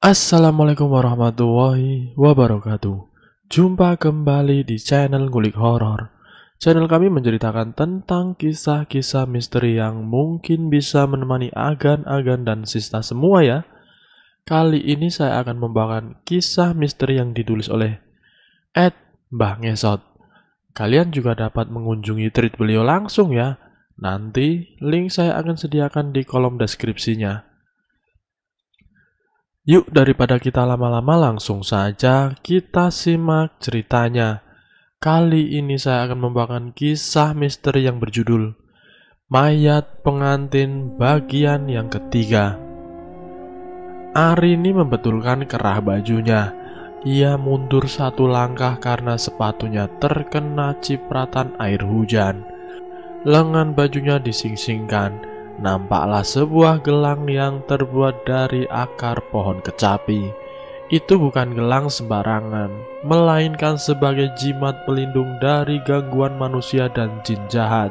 Assalamualaikum warahmatullahi wabarakatuh. Jumpa kembali di channel Ngulik Horor. Channel kami menceritakan tentang kisah-kisah misteri yang mungkin bisa menemani agan-agan dan sista semua ya. Kali ini saya akan membawakan kisah misteri yang ditulis oleh Mbah Ngesot. Kalian juga dapat mengunjungi tweet beliau langsung ya. Nanti link saya akan sediakan di kolom deskripsinya. Yuk, daripada kita lama-lama, langsung saja kita simak ceritanya. Kali ini saya akan membawakan kisah misteri yang berjudul Mayat Pengantin bagian yang ketiga. Arini membetulkan kerah bajunya. Ia mundur satu langkah karena sepatunya terkena cipratan air hujan. Lengan bajunya dising-singkan. Nampaklah sebuah gelang yang terbuat dari akar pohon kecapi. Itu bukan gelang sembarangan, melainkan sebagai jimat pelindung dari gangguan manusia dan jin jahat.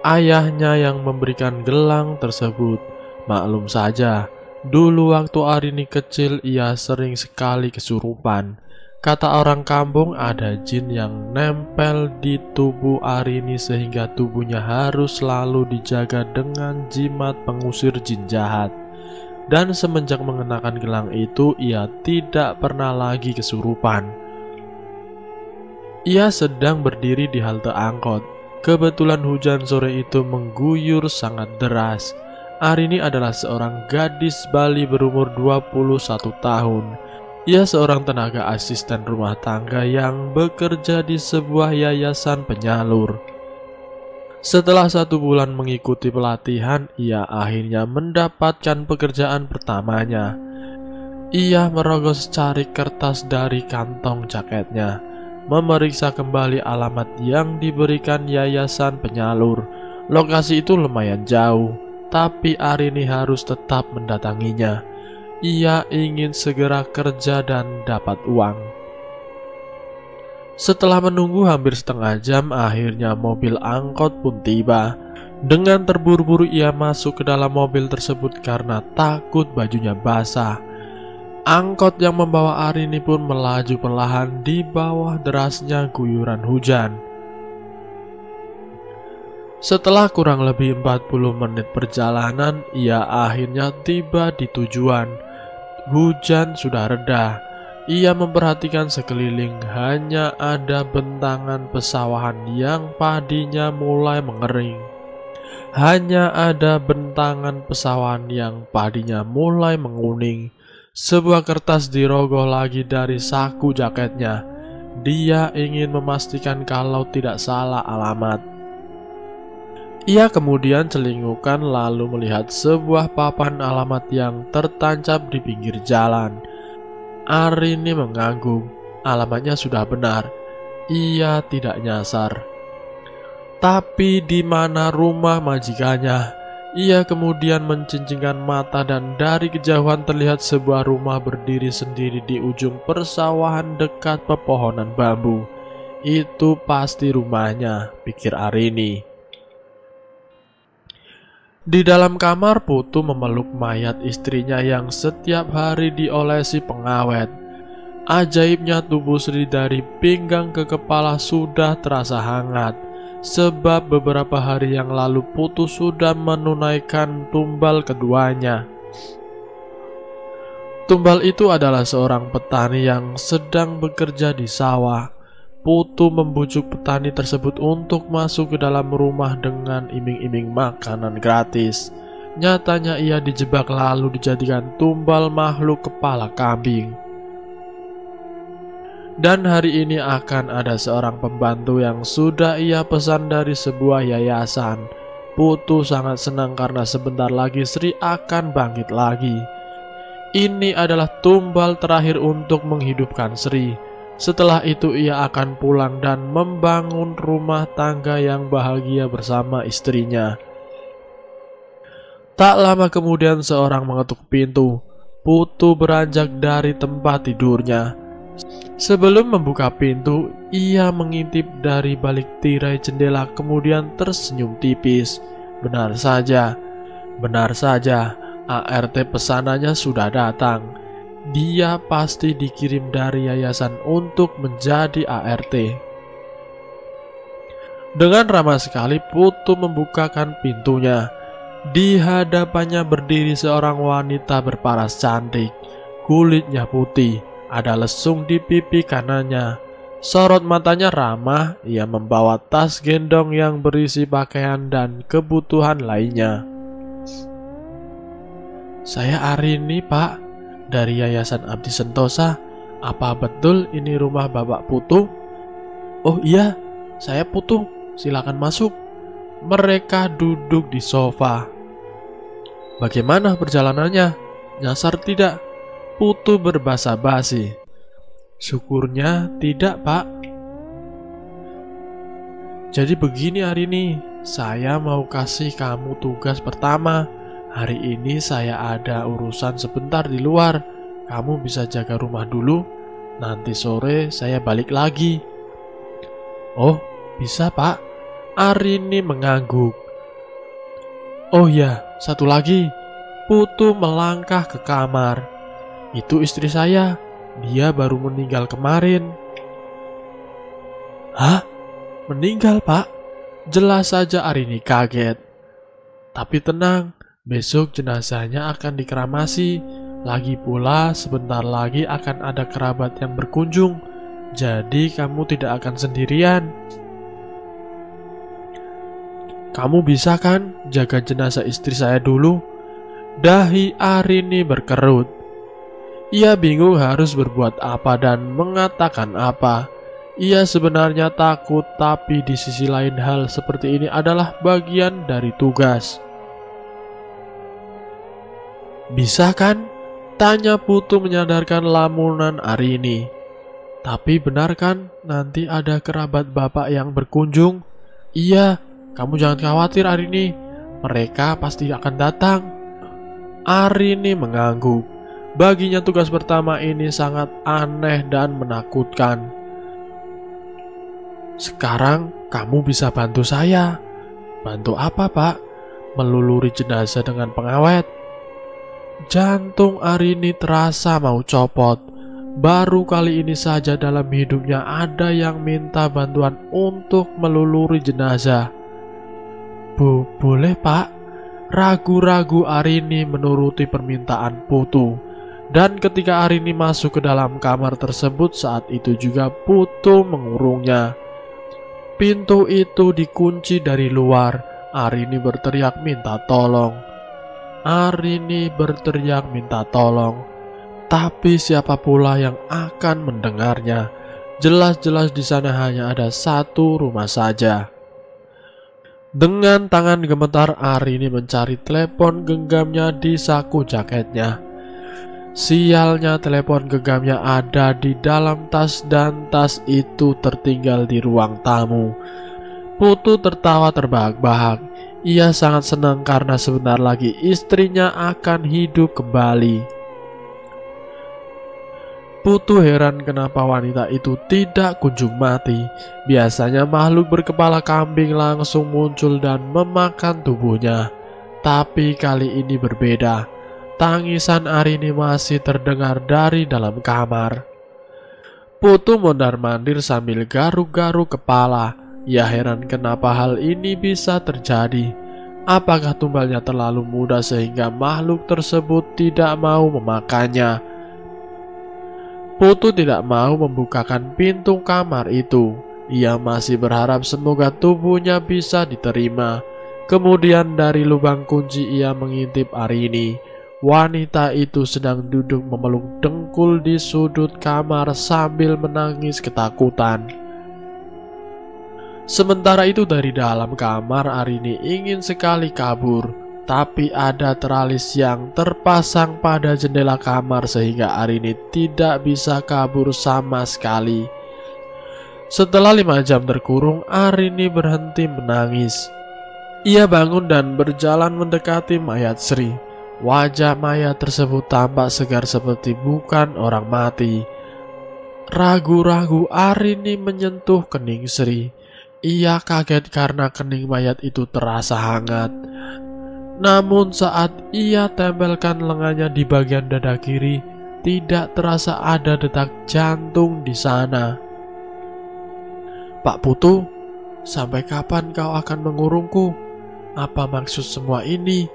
Ayahnya yang memberikan gelang tersebut. Maklum saja, dulu waktu Arini kecil ia sering sekali kesurupan. Kata orang kampung ada jin yang nempel di tubuh Arini sehingga tubuhnya harus selalu dijaga dengan jimat pengusir jin jahat. Dan semenjak mengenakan gelang itu ia tidak pernah lagi kesurupan. Ia sedang berdiri di halte angkot. Kebetulan hujan sore itu mengguyur sangat deras. Arini adalah seorang gadis Bali berumur 21 tahun. Ia seorang tenaga asisten rumah tangga yang bekerja di sebuah yayasan penyalur. Setelah 1 bulan mengikuti pelatihan, ia akhirnya mendapatkan pekerjaan pertamanya. Ia merogoh secari kertas dari kantong jaketnya, memeriksa kembali alamat yang diberikan yayasan penyalur. Lokasi itu lumayan jauh, tapi Arini harus tetap mendatanginya. Ia ingin segera kerja dan dapat uang. Setelah menunggu hampir setengah jam, akhirnya mobil angkot pun tiba. Dengan terburu-buru ia masuk ke dalam mobil tersebut karena takut bajunya basah. Angkot yang membawa Arini pun melaju perlahan di bawah derasnya guyuran hujan. Setelah kurang lebih 40 menit perjalanan, ia akhirnya tiba di tujuan. Hujan sudah reda. Ia memperhatikan sekeliling, hanya ada bentangan pesawahan yang padinya mulai mengering. Hanya ada bentangan pesawahan yang padinya mulai menguning. Sebuah kertas dirogoh lagi dari saku jaketnya. Dia ingin memastikan kalau tidak salah alamat. Ia kemudian celingukan lalu melihat sebuah papan alamat yang tertancap di pinggir jalan. Arini mengangguk, alamatnya sudah benar. Ia tidak nyasar. Tapi di mana rumah majikannya? Ia kemudian mencincingkan mata dan dari kejauhan terlihat sebuah rumah berdiri sendiri di ujung persawahan dekat pepohonan bambu. Itu pasti rumahnya, pikir Arini. Di dalam kamar, Putu memeluk mayat istrinya yang setiap hari diolesi pengawet. Ajaibnya tubuh Sri dari pinggang ke kepala sudah terasa hangat, sebab beberapa hari yang lalu Putu sudah menunaikan tumbal keduanya. Tumbal itu adalah seorang petani yang sedang bekerja di sawah. Putu membujuk petani tersebut untuk masuk ke dalam rumah dengan iming-iming makanan gratis. Nyatanya ia dijebak lalu dijadikan tumbal makhluk kepala kambing. Dan hari ini akan ada seorang pembantu yang sudah ia pesan dari sebuah yayasan. Putu sangat senang karena sebentar lagi Sri akan bangkit lagi. Ini adalah tumbal terakhir untuk menghidupkan Sri. Setelah itu ia akan pulang dan membangun rumah tangga yang bahagia bersama istrinya. Tak lama kemudian seorang mengetuk pintu. Putu beranjak dari tempat tidurnya. Sebelum membuka pintu, ia mengintip dari balik tirai jendela kemudian tersenyum tipis. Benar saja, ART pesanannya sudah datang. Dia pasti dikirim dari yayasan untuk menjadi ART. Dengan ramah sekali Putu membukakan pintunya. Di hadapannya berdiri seorang wanita berparas cantik. Kulitnya putih, ada lesung di pipi kanannya. Sorot matanya ramah, ia membawa tas gendong yang berisi pakaian dan kebutuhan lainnya. "Saya Arini, Pak, dari Yayasan Abdi Sentosa. Apa betul ini rumah Bapak Putu?" "Oh iya, saya Putu, silakan masuk." Mereka duduk di sofa. "Bagaimana perjalanannya? Nyasar tidak?" Putu berbahasa basi. "Syukurnya tidak, Pak." "Jadi begini Arini, saya mau kasih kamu tugas pertama. Hari ini saya ada urusan sebentar di luar. Kamu bisa jaga rumah dulu. Nanti sore saya balik lagi." "Oh, bisa Pak." Arini mengangguk. "Oh ya, satu lagi." Putu melangkah ke kamar. "Itu istri saya. Dia baru meninggal kemarin." "Hah? Meninggal, Pak?" Jelas saja Arini kaget. "Tapi tenang, besok jenazahnya akan dikeramasi. Lagi pula sebentar lagi akan ada kerabat yang berkunjung. Jadi kamu tidak akan sendirian. Kamu bisa kan jaga jenazah istri saya dulu?" Dahi Arini berkerut. Ia bingung harus berbuat apa dan mengatakan apa. Ia sebenarnya takut, tapi di sisi lain hal seperti ini adalah bagian dari tugas. "Bisa kan?" tanya Putu menyadarkan lamunan Arini. "Tapi benar kan nanti ada kerabat Bapak yang berkunjung?" "Iya, kamu jangan khawatir Arini, mereka pasti akan datang." Arini mengangguk. Baginya tugas pertama ini sangat aneh dan menakutkan. "Sekarang kamu bisa bantu saya." "Bantu apa, Pak?" "Meluluri jenazah dengan pengawet." Jantung Arini terasa mau copot. Baru kali ini saja dalam hidupnya ada yang minta bantuan untuk meluluri jenazah. Boleh Pak?" Ragu-ragu Arini menuruti permintaan Putu. Dan ketika Arini masuk ke dalam kamar tersebut, saat itu juga Putu mengurungnya. Pintu itu dikunci dari luar. Arini berteriak minta tolong. Tapi siapa pula yang akan mendengarnya? Jelas-jelas di sana hanya ada satu rumah saja. Dengan tangan gemetar Arini mencari telepon genggamnya di saku jaketnya. Sialnya, telepon genggamnya ada di dalam tas dan tas itu tertinggal di ruang tamu. Putu tertawa terbahak-bahak. Ia sangat senang karena sebentar lagi istrinya akan hidup kembali. Putu heran kenapa wanita itu tidak kunjung mati. Biasanya makhluk berkepala kambing langsung muncul dan memakan tubuhnya. Tapi kali ini berbeda. Tangisan Arini masih terdengar dari dalam kamar. Putu mondar-mandir sambil garuk-garuk kepala. Ia heran kenapa hal ini bisa terjadi. Apakah tumbalnya terlalu muda sehingga makhluk tersebut tidak mau memakannya? Putu tidak mau membukakan pintu kamar itu. Ia masih berharap semoga tubuhnya bisa diterima. Kemudian dari lubang kunci ia mengintip Arini. Wanita itu sedang duduk memeluk dengkul di sudut kamar sambil menangis ketakutan. Sementara itu dari dalam kamar Arini ingin sekali kabur, tapi ada teralis yang terpasang pada jendela kamar sehingga Arini tidak bisa kabur sama sekali. Setelah 5 jam terkurung, Arini berhenti menangis. Ia bangun dan berjalan mendekati mayat Sri. Wajah mayat tersebut tampak segar seperti bukan orang mati. Ragu-ragu Arini menyentuh kening Sri. Ia kaget karena kening mayat itu terasa hangat. Namun saat ia tempelkan lengannya di bagian dada kiri, tidak terasa ada detak jantung di sana. "Pak Putu, sampai kapan kau akan mengurungku? Apa maksud semua ini?"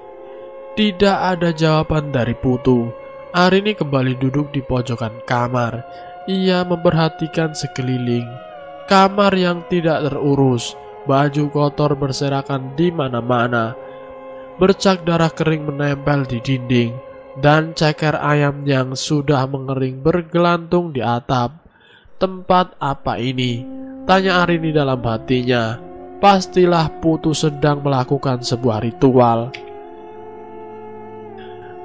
Tidak ada jawaban dari Putu. Arini kembali duduk di pojokan kamar. Ia memperhatikan sekeliling. Kamar yang tidak terurus, baju kotor berserakan di mana-mana. Bercak darah kering menempel di dinding, dan ceker ayam yang sudah mengering bergelantung di atap. "Tempat apa ini?" tanya Arini dalam hatinya. Pastilah Putu sedang melakukan sebuah ritual.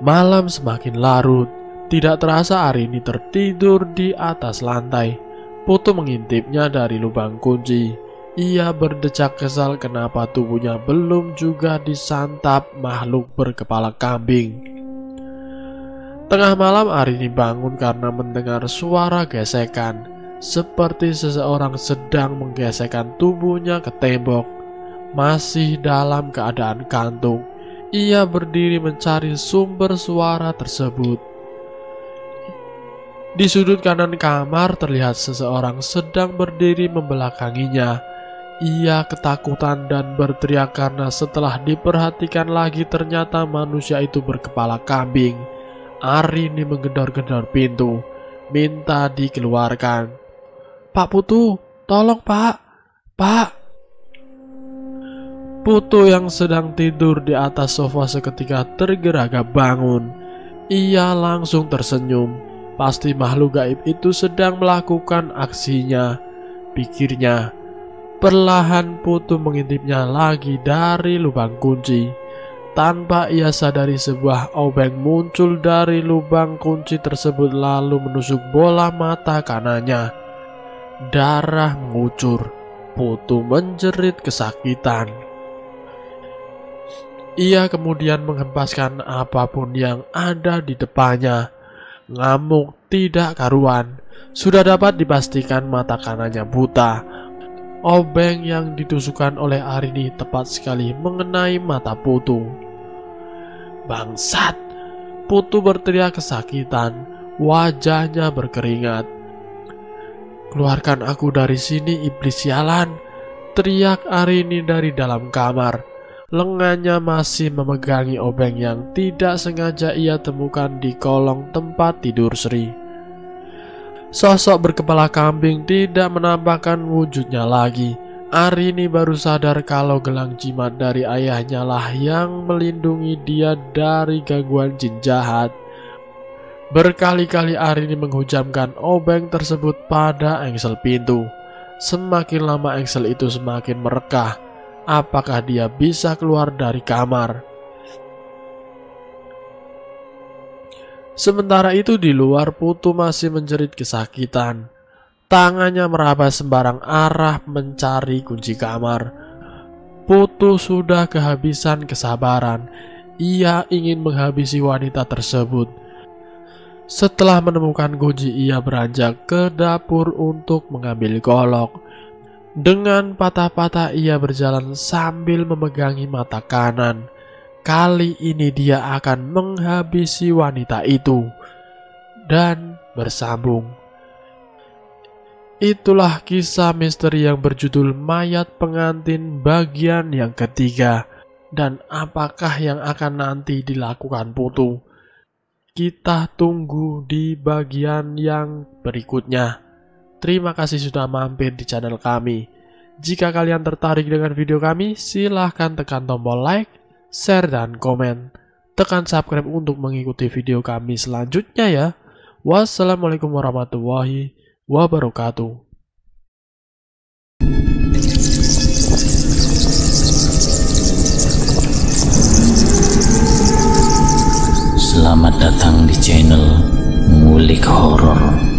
Malam semakin larut. Tidak terasa Arini tertidur di atas lantai. Putu mengintipnya dari lubang kunci. Ia berdecak kesal kenapa tubuhnya belum juga disantap makhluk berkepala kambing. Tengah malam Arini bangun karena mendengar suara gesekan, seperti seseorang sedang menggesekkan tubuhnya ke tembok. Masih dalam keadaan kantuk, ia berdiri mencari sumber suara tersebut. Di sudut kanan kamar terlihat seseorang sedang berdiri membelakanginya. Ia ketakutan dan berteriak karena setelah diperhatikan lagi ternyata manusia itu berkepala kambing. Arini menggedor-gedor pintu, minta dikeluarkan. "Pak Putu, tolong Pak, Pak." Putu yang sedang tidur di atas sofa seketika tergeragap bangun. Ia langsung tersenyum. Pasti makhluk gaib itu sedang melakukan aksinya, pikirnya. Perlahan Putu mengintipnya lagi dari lubang kunci. Tanpa ia sadari sebuah obeng muncul dari lubang kunci tersebut lalu menusuk bola mata kanannya. Darah mengucur. Putu menjerit kesakitan. Ia kemudian menghempaskan apapun yang ada di depannya. Ngamuk tidak karuan. Sudah dapat dipastikan mata kanannya buta. Obeng yang ditusukkan oleh Arini tepat sekali mengenai mata Putu. "Bangsat!" Putu berteriak kesakitan. Wajahnya berkeringat. "Keluarkan aku dari sini, iblis sialan!" teriak Arini dari dalam kamar. Lengannya masih memegangi obeng yang tidak sengaja ia temukan di kolong tempat tidur Sri. Sosok berkepala kambing tidak menampakkan wujudnya lagi. Arini baru sadar kalau gelang jimat dari ayahnya lah yang melindungi dia dari gangguan jin jahat. Berkali-kali Arini menghujamkan obeng tersebut pada engsel pintu. Semakin lama engsel itu semakin merekah. Apakah dia bisa keluar dari kamar? Sementara itu di luar Putu masih menjerit kesakitan. Tangannya meraba sembarang arah mencari kunci kamar. Putu sudah kehabisan kesabaran. Ia ingin menghabisi wanita tersebut. Setelah menemukan kunci, ia beranjak ke dapur untuk mengambil golok. Dengan patah-patah ia berjalan sambil memegangi mata kanan. Kali ini dia akan menghabisi wanita itu. Dan bersambung. Itulah kisah misteri yang berjudul Mayat Pengantin bagian yang ketiga. Dan apakah yang akan nanti dilakukan Putu? Kita tunggu di bagian yang berikutnya. Terima kasih sudah mampir di channel kami. Jika kalian tertarik dengan video kami, silahkan tekan tombol like, share, dan komen. Tekan subscribe untuk mengikuti video kami selanjutnya ya. Wassalamualaikum warahmatullahi wabarakatuh. Selamat datang di channel Ngulik Horor.